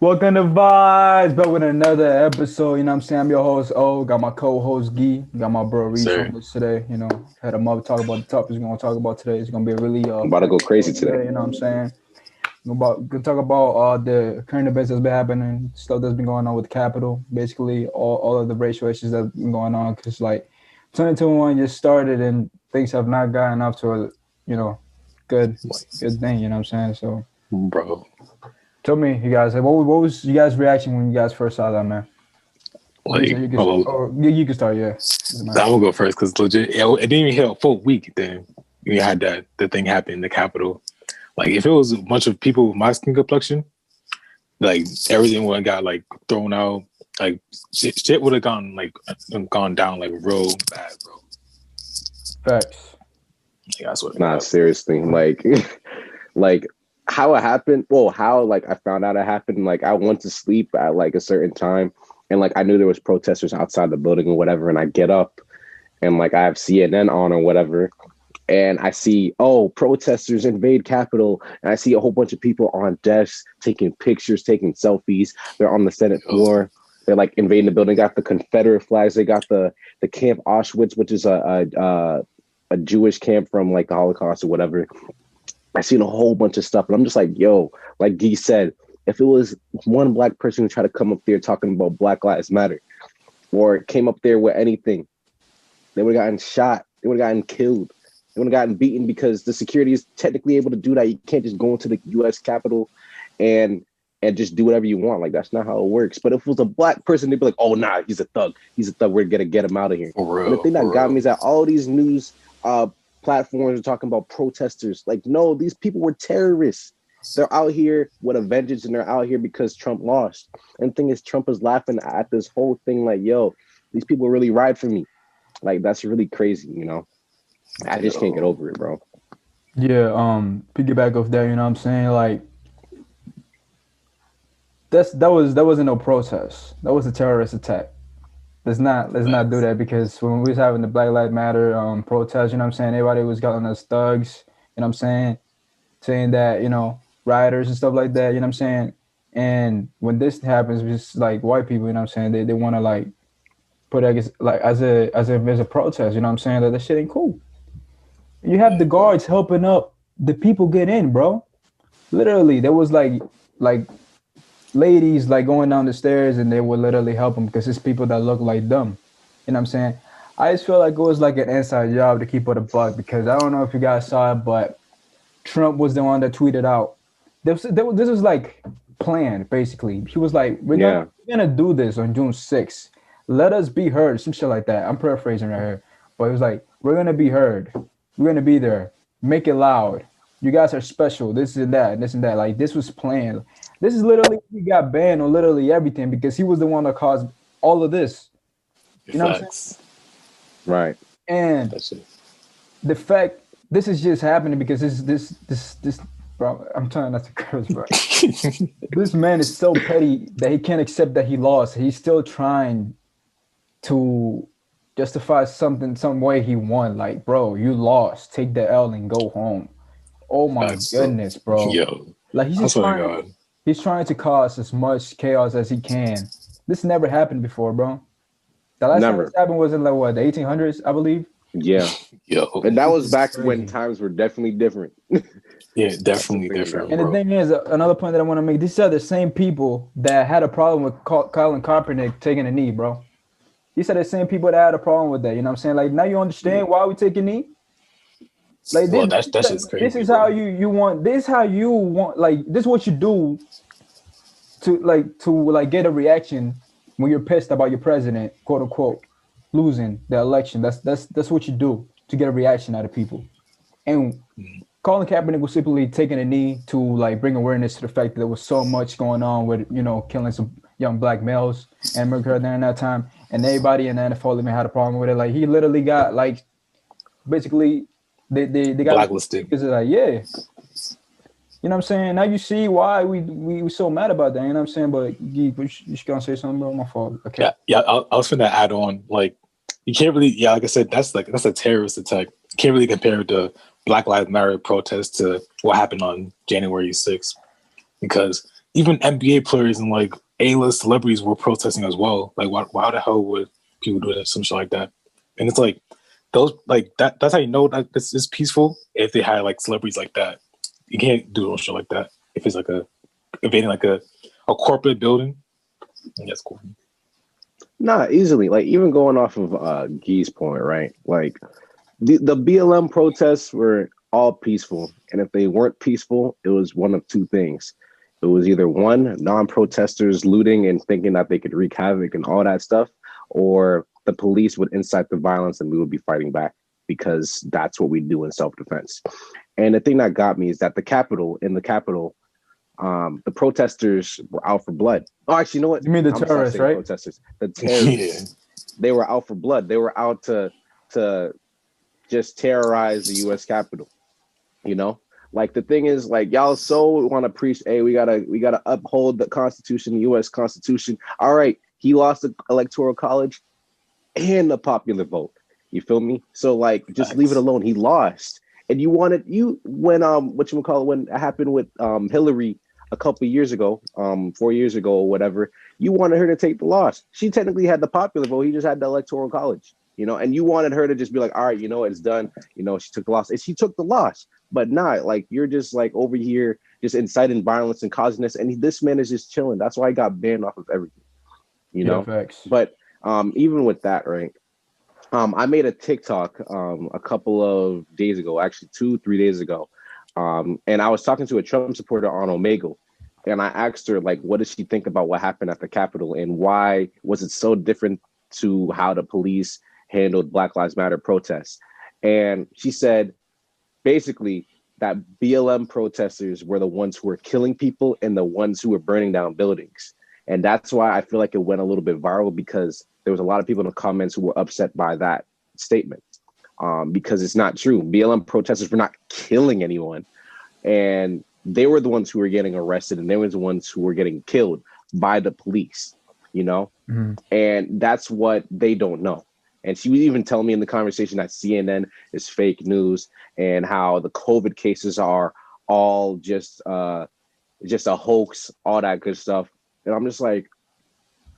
Welcome to Vybez, back with another episode. You know what I'm saying? I'm your host, O. Got my co-host, Gee. Got my bro, Reese Sir. on this today. Had him up talk about the topics we're going to talk about today. It's going to be a really I'm about to go crazy today. you know what I'm saying? Gonna talk about the current events that's been happening, stuff that's been going on with the Capitol, basically all of the racial issues that's been going on. Because, 2021 just started and things have not gotten up to a, good thing, you know what I'm saying? So, Bro. tell me, you guys, what was you guys' reaction when you guys first saw that, man? You can start, yeah. I'm gonna go first because legit, it didn't even hit a full week. Then we had the thing happen in the Capitol. Like, if it was a bunch of people with my skin complexion, like everything would have got like thrown out. Like shit would have gone down like real bad, bro. Facts. Yeah, that's what. Nah, seriously, like how it happened. Well, how like I found out it happened. Like I went to sleep at like a certain time, and like I knew there was protesters outside the building or whatever. And I get up, and like I have CNN on or whatever, and I see protesters invade Capitol, and I see a whole bunch of people on desks taking pictures, taking selfies. They're on the Senate floor. They're like invading the building. Got the Confederate flags. They got the Camp Auschwitz, which is a Jewish camp from like the Holocaust or whatever. I seen a whole bunch of stuff, and I'm just like, yo, like Guy said, if it was one black person who tried to come up there talking about Black Lives Matter, or came up there with anything, they would have gotten shot. They would have gotten killed. They would have gotten beaten because the security is technically able to do that. You can't just go into the U.S. Capitol and just do whatever you want. Like, that's not how it works. But if it was a black person, they'd be like, oh, nah, he's a thug. He's a thug. We're going to get him out of here. For real, and the thing that got me is that all these news platforms are talking about protesters. Like, no, these people were terrorists. They're out here with a vengeance, and they're out here because Trump lost. And the thing is, Trump is laughing at this whole thing like, yo, these people really ride for me. Like, that's really crazy, you know? I just can't get over it, bro. Yeah, piggyback off that, you know what I'm saying? Like, that wasn't no protest. That was a terrorist attack. Let's not do that, because when we was having the Black Lives Matter protest, you know what I'm saying, everybody was calling us thugs, you know what I'm saying that, rioters and stuff like that, you know what I'm saying? And when this happens, it's like white people, you know what I'm saying, they want to like put it as a protest, you know what I'm saying, that shit ain't cool. You have the guards helping up the people get in, bro. Literally, there was like ladies like going down the stairs, and they would literally help them because it's people that look like them. You know what I'm saying? I just feel like it was like an inside job to keep it a buck, because I don't know if you guys saw it, but Trump was the one that tweeted out. This was like planned, basically. He was like, we're gonna do this on June 6th. Let us be heard, some shit like that. I'm paraphrasing right here. But it was like, we're gonna be heard. We're gonna be there. Make it loud. You guys are special. This and that, and this and that. Like, this was planned. This is literally, he got banned on literally everything because he was the one that caused all of this. You know what I'm saying? Right. And the fact this is just happening because this bro, I'm trying not to curse, bro. This man is so petty that he can't accept that he lost. He's still trying to justify some way he won. Like, bro, you lost. Take the L and go home. Oh my goodness, bro. Yo. Like, he's trying to cause as much chaos as he can. This never happened before, bro. The last time this happened was in like what, the 1800s, I believe. Yeah. Yo. And that was back when times were definitely different. Yeah, definitely different. And the thing is, another point that I want to make, these are the same people that had a problem with Colin Kaepernick taking a knee, bro. These are the same people that had a problem with that. You know what I'm saying? Like, now you understand why we take a knee? Like, that's just crazy. This is how you want. This is how you want. Like, this is what you do to get a reaction when you're pissed about your president, quote unquote, losing the election. That's what you do to get a reaction out of people. And Colin Kaepernick was simply taking a knee to like bring awareness to the fact that there was so much going on with killing some young black males and America during that time, and everybody in the NFL even had a problem with it. Like, he literally got like basically. They got blacklisted. Because like, yeah, you know what I'm saying. Now you see why we so mad about that. You know what I'm saying. But you gonna say something, bro? My fault. Okay. Yeah. I was finna add on. Like, you can't really. Yeah, like I said, that's a terrorist attack. You can't really compare it to Black Lives Matter protests to what happened on January 6th, because even NBA players and like A-list celebrities were protesting as well. Like, why the hell would people do that, some shit like that? And it's like those, like that's how you know that this is peaceful. If they had like celebrities like that, you can't do shit like that. If it's like invading like a corporate building, that's cool. Nah, easily. Like even going off of Guy's point, right? Like the BLM protests were all peaceful, and if they weren't peaceful, it was one of two things. It was either one, non-protesters looting and thinking that they could wreak havoc and all that stuff, or the police would incite the violence and we would be fighting back because that's what we do in self-defense. And the thing that got me is that in the Capitol, the protesters were out for blood. Oh, actually, you know what? You mean the terrorists, right? Protesters, the terrorists. They were out for blood. They were out to just terrorize the U.S. Capitol. You know, like the thing is, like y'all so want to preach, hey, we gotta uphold the Constitution, the U.S. Constitution. All right, he lost the Electoral College and the popular vote. You feel me? So like, just leave it alone. He lost, and when when it happened with Hillary a couple of years ago, 4 years ago or whatever, you wanted her to take the loss. She technically had the popular vote. He just had the Electoral College. You know, and you wanted her to just be like, all right, you know, it's done. You know, she took the loss. And she took the loss, but not like you're just like over here, just inciting violence and causing this. And this man is just chilling. That's why he got banned off of everything, you know? Facts. But even with that, right? I made a TikTok a couple of days ago, actually 2-3 days ago. And I was talking to a Trump supporter on Omegle. And I asked her, like, what does she think about what happened at the Capitol? And why was it so different to how the police handled Black Lives Matter protests? And she said basically that BLM protesters were the ones who were killing people and the ones who were burning down buildings. And that's why I feel like it went a little bit viral, because there was a lot of people in the comments who were upset by that statement, because it's not true. BLM protesters were not killing anyone, and they were the ones who were getting arrested, and they were the ones who were getting killed by the police, you know? Mm-hmm. And that's what they don't know. And she would even tell me in the conversation that CNN is fake news and how the COVID cases are all just a hoax, all that good stuff. And I'm just like,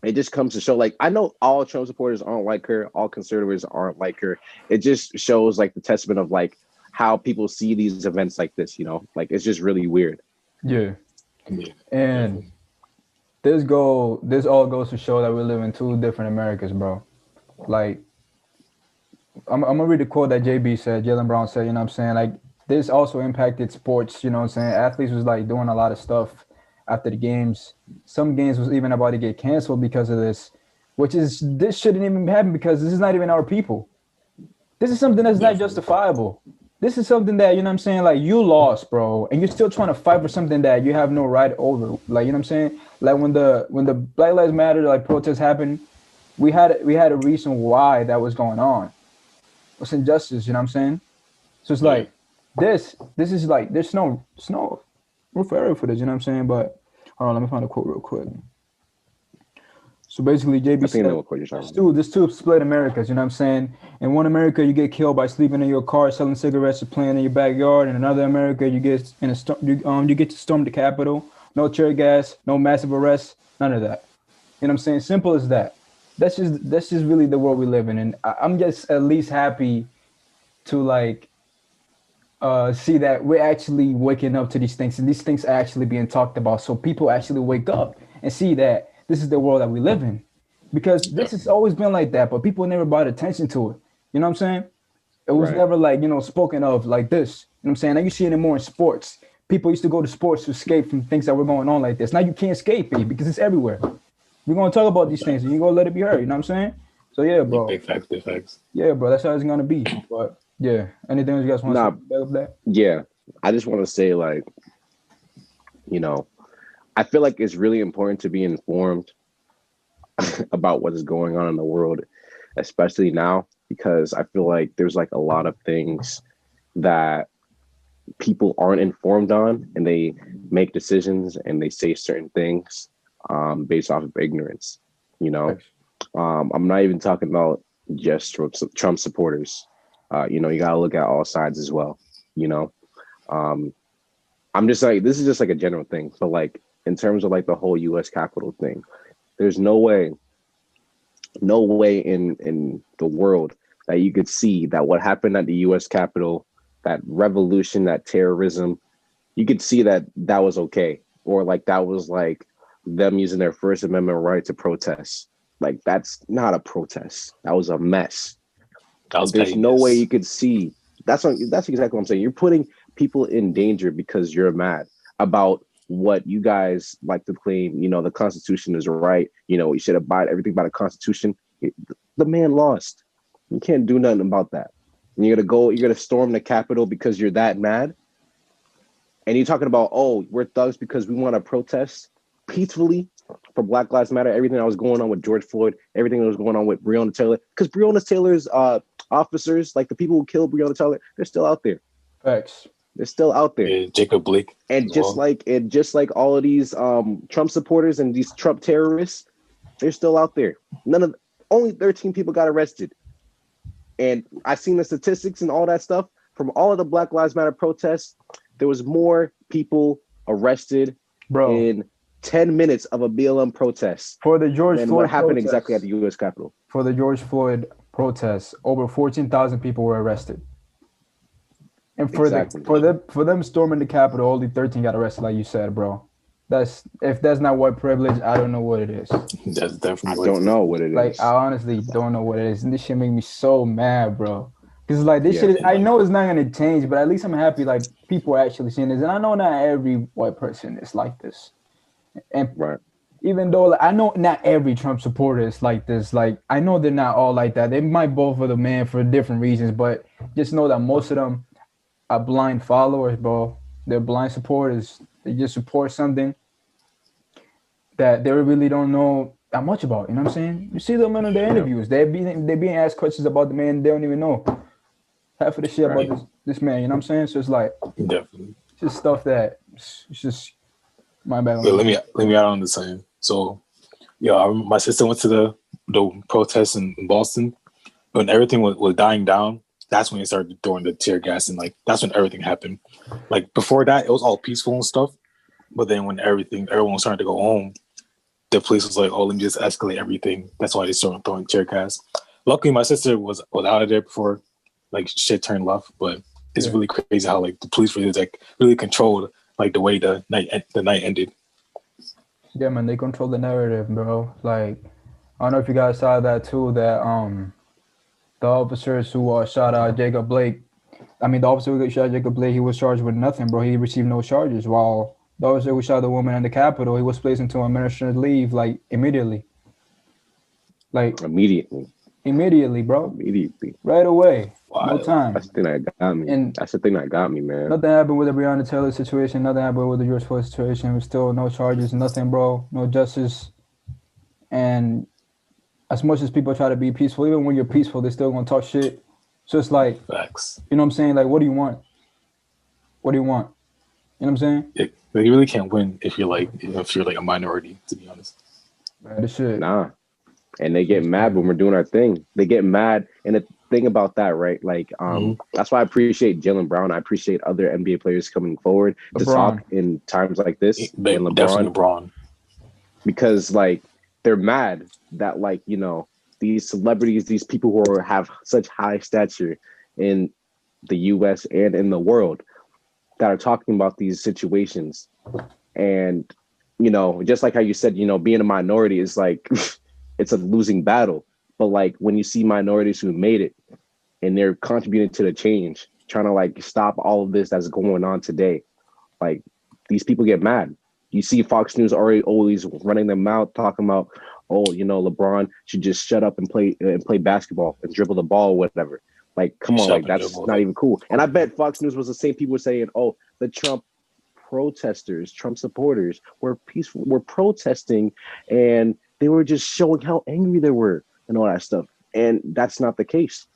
it just comes to show, like, I know all Trump supporters aren't like her, all conservatives aren't like her. It just shows like the testament of like how people see these events like this, you know, like it's just really weird. Yeah. And this all goes to show that we live in two different Americas, bro. Like, I'm gonna read the quote that JB said, Jaylen Brown said, you know what I'm saying? Like, this also impacted sports, you know what I'm saying? Athletes was like doing a lot of stuff after the games. Some games was even about to get canceled because of this, this shouldn't even happen because this is not even our people. This is something that's not justifiable. This is something that, you know what I'm saying, like, you lost, bro, and you're still trying to fight for something that you have no right over. Like, you know what I'm saying? Like, when the Black Lives Matter, like, protests happened, we had a reason why that was going on. It's injustice, you know what I'm saying? So it's like, this is like, there's no referral for this, you know what I'm saying? But hold on, let me find a quote real quick. So basically, JB said, there's two split Americas, you know what I'm saying? In one America, you get killed by sleeping in your car, selling cigarettes, or playing in your backyard. In another America, you get you get to storm the Capitol. No tear gas, no massive arrests, none of that. You know what I'm saying? Simple as that. That's just really the world we live in, and I'm just at least happy to like see that we're actually waking up to these things, and these things are actually being talked about, so people actually wake up and see that this is the world that we live in, because this has always been like that, but people never brought attention to it. You know what I'm saying? It was never like, you know, spoken of like this. You know what I'm saying? Now you see it more in sports. People used to go to sports to escape from things that were going on like this. Now you can't escape it because it's everywhere. We're gonna talk about these things, and you're gonna let it be heard. You know what I'm saying? So yeah, bro. Big facts. Yeah, bro. That's how it's gonna be. But yeah, anything else you guys want to say about that? Yeah, I just want to say, like, you know, I feel like it's really important to be informed about what is going on in the world, especially now, because I feel like there's like a lot of things that people aren't informed on, and they make decisions and they say certain things based off of ignorance, you know. I'm not even talking about just Trump supporters. You know, you gotta look at all sides as well, you know. I'm just like, this is just like a general thing, but like in terms of like the whole U.S. Capitol thing. There's no way in the world that you could see that what happened at the U.S. Capitol, that revolution, that terrorism, you could see that that was okay, or like that was like them using their First Amendment right to protest. Like that's not a protest. That was a mess. That was There's no way pettiness. you could see. That's exactly what I'm saying. You're putting people in danger because you're mad about what you guys like to claim. You know, the Constitution is right. You know, you should abide everything by the Constitution. The man lost. You can't do nothing about that. And you're gonna storm the Capitol because you're that mad. And you're talking about, oh, we're thugs because we want to protest peacefully for Black Lives Matter. Everything that was going on with George Floyd, everything that was going on with Breonna Taylor, because Breonna Taylor's officers, like the people who killed Breonna Taylor, they're still out there. Facts. They're still out there. Yeah, Jacob Blake. And just like all of these Trump supporters and these Trump terrorists, they're still out there. Only 13 people got arrested. And I've seen the statistics and all that stuff from all of the Black Lives Matter protests. There was more people arrested in 10 minutes of a BLM protest for the George than Floyd what happened protests. exactly at the U.S. Capitol. For the George Floyd protests, over 14,000 people were arrested. And for them storming the Capitol, only 13 got arrested, like you said, bro. If that's not white privilege, I don't know what it is. That's definitely. I don't know what it is. Like, I honestly don't know what it is, and this shit make me so mad, bro. Because like this shit, I know it's not gonna change, but at least I'm happy like people are actually seeing this, and I know not every white person is like this. And even though like, I know not every Trump supporter is like this, like I know they're not all like that. They might vote for the man for different reasons, but just know that most of them are blind followers, bro. They're blind supporters. They just support something that they really don't know that much about. You know what I'm saying? You see them in their interviews. They're being asked questions about the man they don't even know half of the shit about this man. You know what I'm saying? So it's like definitely it's just stuff that it's just my bad. Let me add on the same. So my sister went to the protests in Boston. When everything was dying down, that's when they started throwing the tear gas, and like that's when everything happened. Like before that, it was all peaceful and stuff. But then when everyone was starting to go home, the police was like, "Oh, let me just escalate everything." That's why they started throwing tear gas. Luckily, my sister was out of there before like shit turned left. But it's really crazy how like the police really controlled like the way the night ended. Yeah, man, they control the narrative, bro. Like I don't know if you guys saw that too. That the officers who shot out Jacob Blake. I mean, the officer who shot Jacob Blake, he was charged with nothing, bro. He received no charges. While the officer who shot the woman in the Capitol, he was placed into administrative leave, like immediately. Like immediately, bro. Immediately. Right away. Wow. No time. That's the thing that got me. And that's the thing that got me, man. Nothing happened with the Breonna Taylor situation. Nothing happened with the George Floyd situation. There's still no charges. Nothing, bro. No justice. And as much as people try to be peaceful, even when you're peaceful, they're still gonna talk shit. So it's like, facts. You know what I'm saying? Like, what do you want? What do you want? You know what I'm saying? You really can't win if you're like a minority, to be honest. Man, this shit. Nah. And they get mad when we're doing our thing. They get mad. And the thing about that, right? Like, that's why I appreciate Jaylen Brown. I appreciate other NBA players coming forward to talk in times like this. And LeBron. Because like they're mad that like, you know, these celebrities, these people who have such high stature in the US and in the world that are talking about these situations. And, you know, just like how you said, you know, being a minority is like it's a losing battle. But like when you see minorities who made it and they're contributing to the change, trying to like stop all of this that's going on today, like these people get mad. You see Fox News always running their mouth talking about, oh, you know, LeBron should just shut up and play basketball and dribble the ball or whatever. Like, come on, like that's not even cool. And I bet Fox News was the same people saying, oh, the Trump protesters, Trump supporters were peaceful, were protesting, and they were just showing how angry they were and all that stuff. And that's not the case.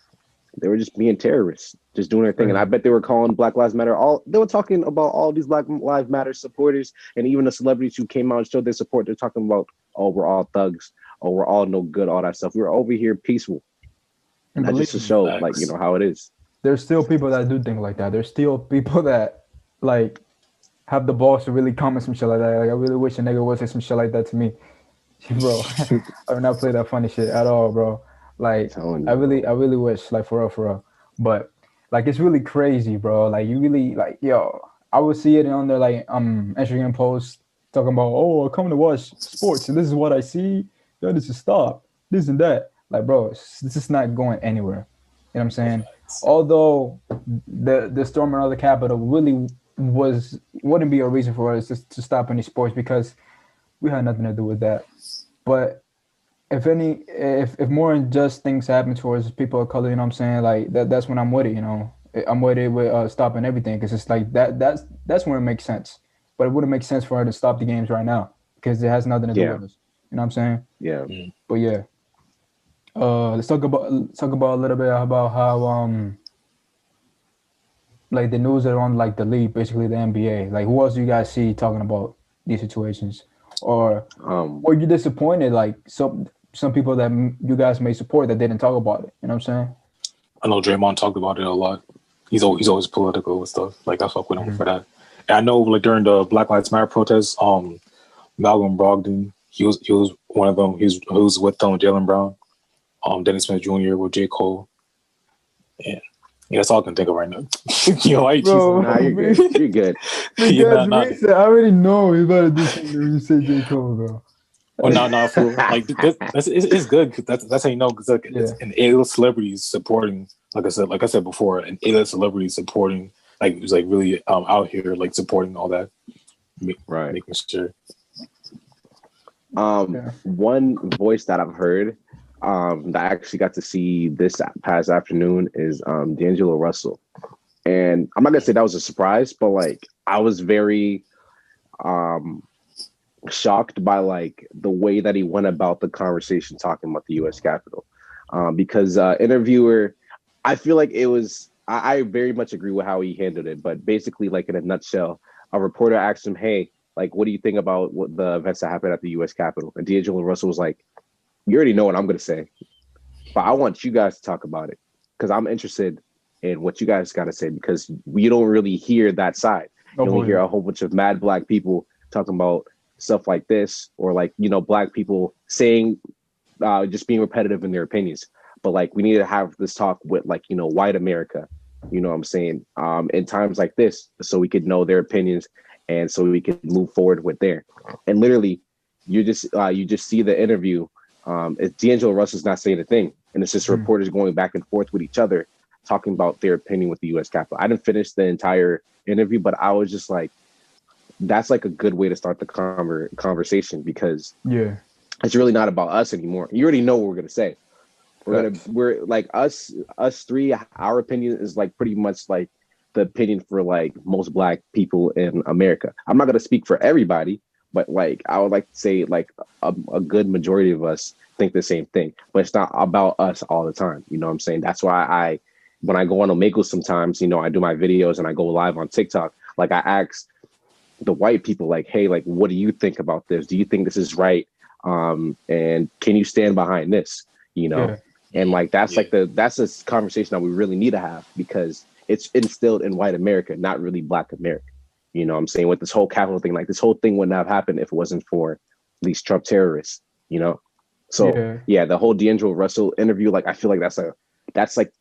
They were just being terrorists, just doing their thing. And I bet they were calling Black Lives Matter. They were talking about all these Black Lives Matter supporters, and even the celebrities who came out and showed their support. They're talking about, oh, we're all thugs. Oh, we're all no good. All that stuff. We're over here peaceful. And that's just to show, like, you know, how it is. There's still people that do think like that. There's still people that, like, have the balls to really comment some shit like that. Like I really wish a nigga would say some shit like that to me, bro. I would not play that funny shit at all, bro. Like I really wish, like for real. But like it's really crazy, bro. Like you really like, yo, I would see it on their like Instagram posts talking about, oh, I come to watch sports and this is what I see. Yo, this is stop, this and that. Like, bro, this is not going anywhere. You know what I'm saying? Although the storming of the Capitol really wouldn't be a reason for us to stop any sports because we had nothing to do with that. But if more unjust things happen towards people of color, you know what I'm saying? Like that's when I'm with it, you know. I'm with it with stopping everything because it's like that's when it makes sense. But it wouldn't make sense for her to stop the games right now because it has nothing to do with us. You know what I'm saying? Yeah. But yeah. Let's talk about a little bit about how like the news are on like the league, basically the NBA. Like who else do you guys see talking about these situations? Or were you disappointed like some people that you guys may support that didn't talk about it? You know what I'm saying? I know Draymond talked about it a lot. He's always political and stuff. Like I fuck with him for that. And I know like during the Black Lives Matter protests, Malcolm Brogdon, he was one of them. He was with Jaylen Brown, Dennis Smith Jr. with J. Cole. And yeah, that's all I can think of right now. You know, nah, you're good. You're good. I already know he's about to do something when you say J. Cole, bro. Oh no, for real. Like it's good because that's how you know because like it's an A-list celebrities supporting. Like I said before, an A-list celebrity supporting. Like it was like really out here like supporting all that, right? Making sure. One voice that I've heard that I actually got to see this past afternoon is D'Angelo Russell, and I'm not gonna say that was a surprise, but like I was very shocked by like the way that he went about the conversation talking about the U.S. Capitol, because interviewer, I feel like it was. I very much agree with how he handled it, but basically, like in a nutshell, a reporter asked him, "Hey, like, what do you think about what the events that happened at the U.S. Capitol?" And D'Angelo Russell was like, "You already know what I'm going to say, but I want you guys to talk about it because I'm interested in what you guys got to say because we don't really hear that side. You only hear a whole bunch of mad black people talking about stuff like this, or like black people saying just being repetitive in their opinions. But like we need to have this talk with like white America." You know what I'm saying? In times like this, so we could know their opinions and so we could move forward with there. And literally, you just see the interview. D'Angelo Russell's not saying a thing, and it's just reporters going back and forth with each other, talking about their opinion with the U.S. Capitol. I didn't finish the entire interview, but I was just like, that's like a good way to start the conversation because it's really not about us anymore. You already know what we're gonna say. We're like us three. Our opinion is like pretty much like the opinion for like most black people in America. I'm not gonna speak for everybody, but like I would like to say like a good majority of us think the same thing. But it's not about us all the time. You know what I'm saying? That's why when I go on Omegle sometimes, I do my videos and I go live on TikTok. Like I ask the white people, like, hey, like, what do you think about this? Do you think this is right? And can you stand behind this? And like that's that's a conversation that we really need to have because it's instilled in white America, not really black America. You know what I'm saying? With this whole Capitol thing, like this whole thing wouldn't have happened if it wasn't for these Trump terrorists, So the whole D'Angelo Russell interview, like I feel like that's like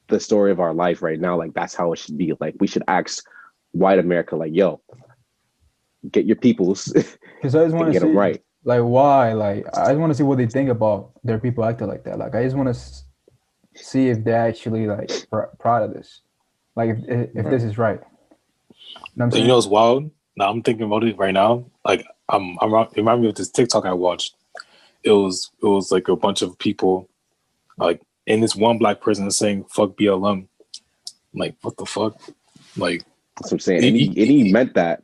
the story of our life right now. Like that's how it should be. Like we should ask white America, like, yo, get your peoples because I just want to get them right. Like why? Like I just want to see what they think about their people acting like that. Like I just want to see if they're actually like proud of this. Like if this is right. You know what's wild? Now I'm thinking about it right now. Like it reminded me of this TikTok I watched. It was like a bunch of people, like, and this one black person saying "fuck BLM." I'm like, what the fuck? Like, that's what I'm saying. And he meant that.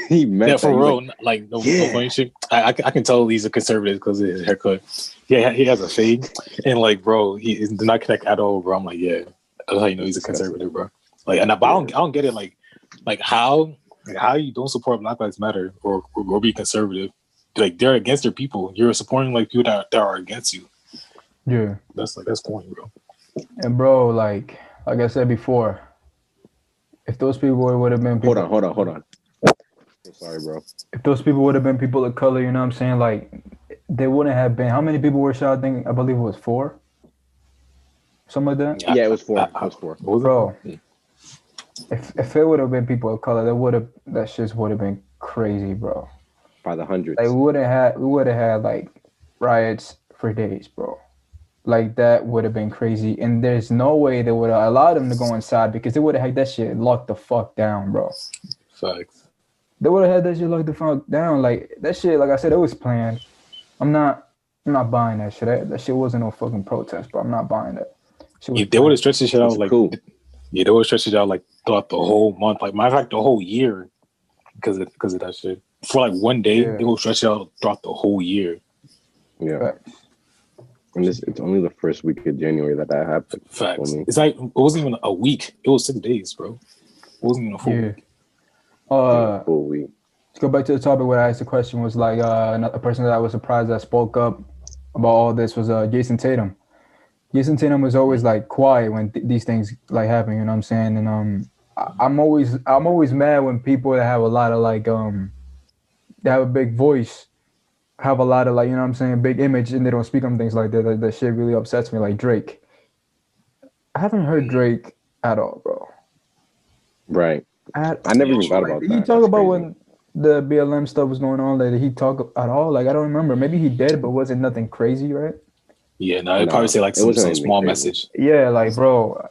He meant that. For real. Like no funny shit. I can tell he's a conservative because of his haircut. Yeah, he has a fade, and like, bro, he did not connect at all, bro. I'm like, yeah, that's how you know he's a conservative, bro. Like, but I don't get it. Like how you don't support Black Lives Matter or be conservative? Like they're against their people. You're supporting like people that are against you. Yeah, that's corny, bro. And bro, like I said before, if those people would have been people, hold on. Sorry, bro. If those people would have been people of color, you know what I'm saying? Like, they wouldn't have been. How many people were shot? I believe it was 4, something like that. Yeah, Yeah, it was 4. It was 4. what was Bro, it? if it would have been people of color, that shit would have been crazy, bro. By the Like hundreds. we would have had like riots for days, bro. Like that would have been crazy, and there's no way they would have allowed them to go inside because they would have had that shit locked the fuck down, bro. Facts. They would have had that shit locked the fuck down. Like that shit, like I said, it was planned. I'm not, I'm not buying that shit. That shit wasn't no fucking protest, bro. I'm not buying that. Shit was If they would have planned. stretched this shit out It's like, cool. yeah, they would have stretched it out like throughout the whole month, like matter of fact, the whole year, because of that shit. For like one day, Yeah. they will stretch it out throughout the whole year. Yeah. Facts. And it's only the first week of January that happened. Facts. For me. It's like it wasn't even a week. It was 6 days, bro. It wasn't even a full Yeah. week. Full week. Let's go back to the topic where I asked the question was like a person that I was surprised that spoke up about all this was Jason Tatum. Jason Tatum was always like quiet when these things like happen, you know what I'm saying? And I'm always mad when people that have a lot of like they have a big voice, have a lot of like, you know what I'm saying, big image, and they don't speak on things like that. That shit really upsets me. Like Drake. I haven't heard Drake at all, bro. Right. I never even thought about Did that. he talk That's about crazy. when the BLM stuff was going on? Like, did he talk at all? Like, I don't remember. Maybe he did, but wasn't nothing crazy, right? Yeah, no, I'd probably say like it wasn't some anything small crazy. message. Yeah, like, bro.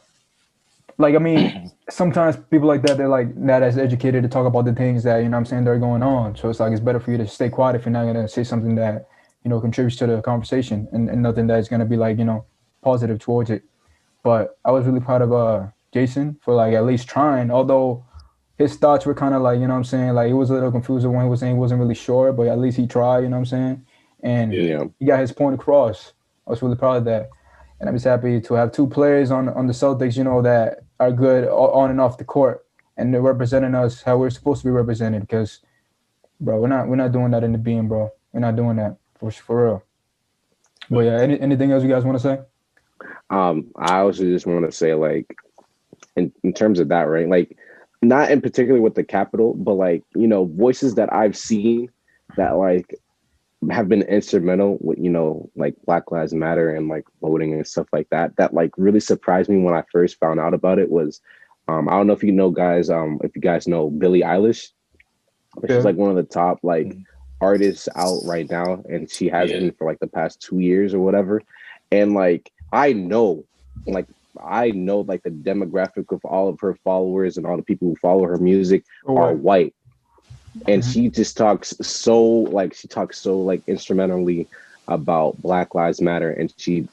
Like, I mean, sometimes people like that, they're like not as educated to talk about the things that, you know what I'm saying, they're going on. So it's like, it's better for you to stay quiet if you're not going to say something that, you know, contributes to the conversation and nothing that's going to be like, you know, positive towards it. But I was really proud of Jason for like at least trying, although his thoughts were kind of like, you know what I'm saying, like he was a little confused when he was saying he wasn't really sure, but at least he tried, you know what I'm saying? And Yeah. he got his point across. I was really proud of that. And I'm just happy to have 2 players on the Celtics, you know, that are good on and off the court, and they're representing us how we're supposed to be represented. Because, bro, we're not doing that in the beam, bro. We're not doing that for real. But yeah, anything else you guys want to say? I also just want to say, like, in terms of that, right? Like, not in particular with the Capitol, but like, you know, voices that I've seen that like have been instrumental with, you know, like Black Lives Matter and like voting and stuff like that. That like really surprised me when I first found out about it was, I don't know if you know guys, if you guys know Billie Eilish, but she's like one of the top like artists out right now, and she has been for like the past 2 years or whatever. And like I know like the demographic of all of her followers and all the people who follow her music are white. And she just talks so instrumentally about Black Lives Matter, and she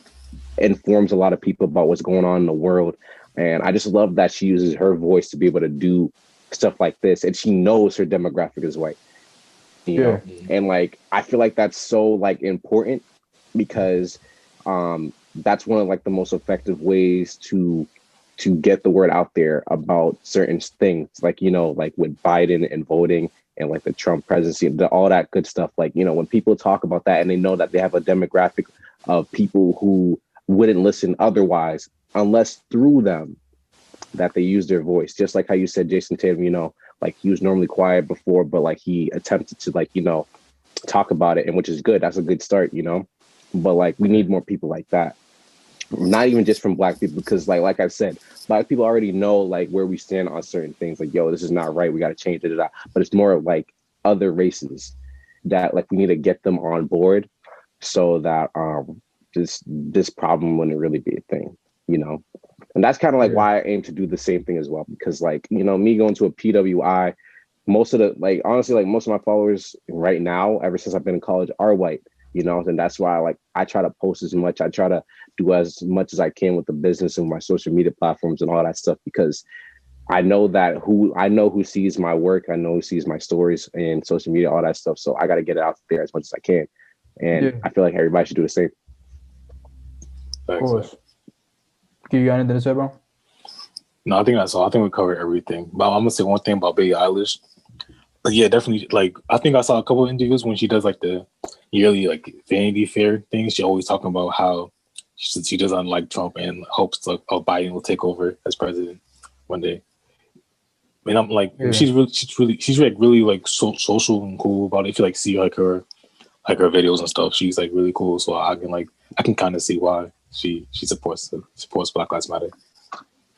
informs a lot of people about what's going on in the world. And I just love that she uses her voice to be able to do stuff like this, and she knows her demographic is white, you know. And like I feel like that's so like important because that's one of like the most effective ways to get the word out there about certain things, like, you know, like with Biden and voting and like the Trump presidency, all that good stuff. Like, you know, when people talk about that and they know that they have a demographic of people who wouldn't listen otherwise, unless through them, that they use their voice. Just like how you said, Jason Tatum, you know, like he was normally quiet before, but like he attempted to like, you know, talk about it, and which is good. That's a good start, you know. But like we need more people like that. Not even just from Black people, because like I said, Black people already know like where we stand on certain things. Like, yo, this is not right. We got to change it. But it's more like other races that like we need to get them on board so that this problem wouldn't really be a thing, you know. And that's kind of like why I aim to do the same thing as well, because like, you know, me going to a PWI, most of the like honestly like most of my followers right now, ever since I've been in college, are white. You know, and that's why like I try to post as much. I try to do as much as I can with the business and my social media platforms and all that stuff, because I know who sees my work. I know who sees my stories and social media, all that stuff. So I got to get it out there as much as I can. And I feel like everybody should do the same. Of course. Do you got anything to say, bro? No, I think that's all. I think we covered everything. But I'm gonna say one thing about Billie Eilish. Yeah, definitely. Like, I think I saw a couple of interviews when she does like the yearly like Vanity Fair thing. She always talking about how she doesn't like Trump and hopes like Biden will take over as president one day. I mean, I'm like, Yeah. she's like really like social and cool about it. If you like see like her videos and stuff, she's like really cool. So I can kind of see why she supports Black Lives Matter.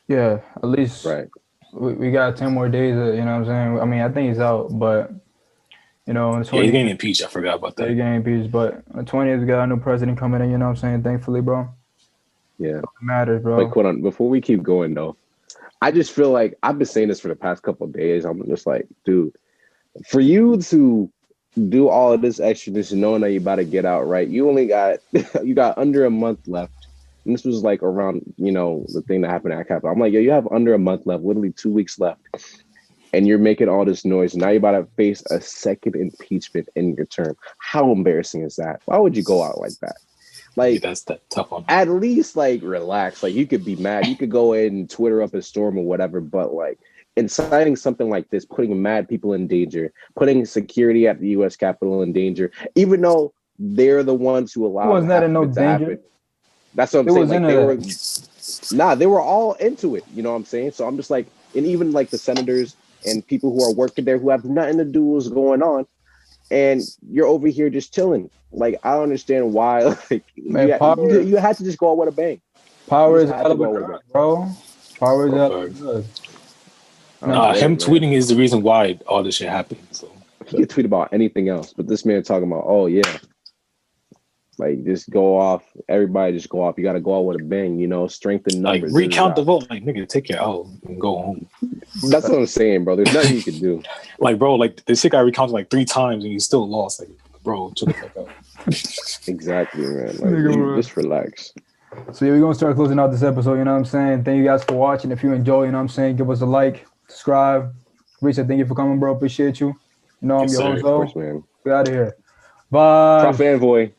Yeah, at least Right. we got 10 more days. You know what I'm saying? I mean, I think he's out, but you know, on the Yeah, he's 20th, getting impeached. I forgot about they're that. getting impeached. But on the 20th, we got a new president coming in. You know what I'm saying? Thankfully, bro. Yeah. It matters, bro. Like, hold on. Before we keep going, though, I just feel like I've been saying this for the past couple of days. I'm just like, dude, for you to do all of this extra, just knowing that you're about to get out, right? You only got under a month left. And this was like around, the thing that happened at Capitol. I'm like, yo, you have under a month left, literally 2 weeks left. And you're making all this noise. Now you're about to face a second impeachment in your term. How embarrassing is that? Why would you go out like that? Like, that's that tough one. At least like relax. Like, you could be mad. You could go in and Twitter up a storm or whatever. But like inciting something like this, putting mad people in danger, putting security at the U.S. Capitol in danger, even though they're the ones who allowed Wasn't that in no it to danger? happen. That's what I'm It saying. was Like they were all into it. You know what I'm saying? So I'm just like, and even like the senators and people who are working there who have nothing to do with what's going on, and you're over here just chilling. Like, I don't understand why. Like, Man, you had to just go out with a bang. Power is hell of a drug, bro. Power is hell of a drug. Him tweeting is the reason why all this shit happened. So he could tweet about anything else, but this man talking about, oh yeah, like just go off. Everybody just go off. You got to go out with a bang. Strengthen numbers. Like, recount the vote. Like, nigga, take your L and go home. That's what I'm saying, bro. There's nothing you can do. Like, bro, like this shit got recounted like 3 times and you still lost. Like, bro, chill the fuck out. Exactly, man. Like, just relax. So yeah, we're gonna start closing out this episode. You know what I'm saying? Thank you guys for watching. If you enjoy, you know what I'm saying, give us a like, subscribe. Reese, thank you for coming, bro. Appreciate you. I'm your host, of course, man. We out of here. Bye. Prof Envoy.